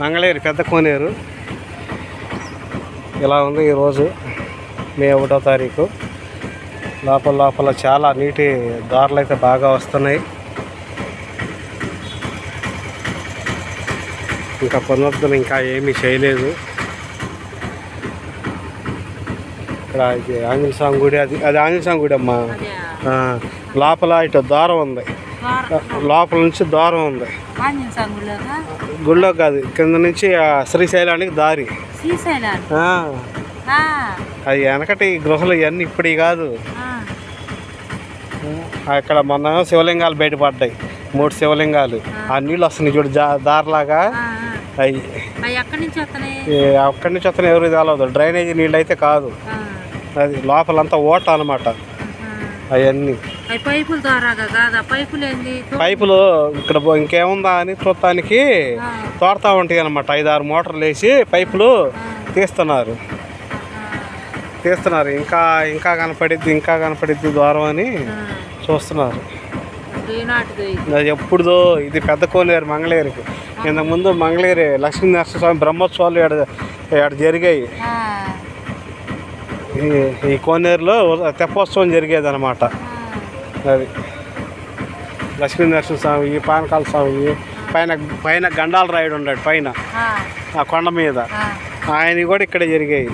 మంగళగిరి పెద్ద కోనేరు ఇలా ఉంది ఈరోజు మే 1వ తారీఖు. లోపల చాలా నీటి దారులు అయితే బాగా వస్తున్నాయి. ఇంకా పునరుద్ధరణ ఇంకా ఏమీ చేయలేదు. ఇక్కడ ఆంజనేయ స్వామి గుడి, అది ఆంజనేయ స్వామి గుడి అమ్మా. లోపల ఇటు ద్వారం ఉంది, లోపల నుంచి ద్వారం ఉంది. గుళ్ళో కాదు, కింద నుంచి శ్రీశైలానికి దారి. అది వెనకటి గృహలు ఇవన్నీ ఇప్పుడు కాదు. అక్కడ మొన్న శివలింగాలు బయటపడ్డాయి, 3 శివలింగాలు. ఆ నీళ్ళు వస్తున్నాయి చూడు దారిలాగా. అవి అక్కడి నుంచి వస్తున్నాయి, ఎవరు తెలవదు. డ్రైనేజీ నీళ్ళు అయితే కాదు, అది లోపలంతా ఓట అనమాట. అవన్నీ పైపులు ఇక్కడ ఇంకేముందా అని చూడటానికి తోడుతూ ఉంటాయి అనమాట. 5-6 మోటార్లు వేసి పైపులు తీస్తున్నారు. ఇంకా కనపడిద్ది ద్వారం అని చూస్తున్నారు. అది ఎప్పుడుదో ఇది పెద్ద కోనేరు మంగళగిరికి. ఇంతకుముందు మంగళగిరి లక్ష్మీనరసింహస్వామి బ్రహ్మోత్సవాలు ఇక్కడ జరిగాయి. ఈ కోనేరులో తెప్పోత్సవం జరిగేది అనమాట. అది లక్ష్మీనరసింహస్వామి, పానకాల స్వామి, పైన గండాల రాయుడు ఉన్నాడు పైన ఆ కొండ మీద, ఆయన కూడా ఇక్కడ జరిగాయి.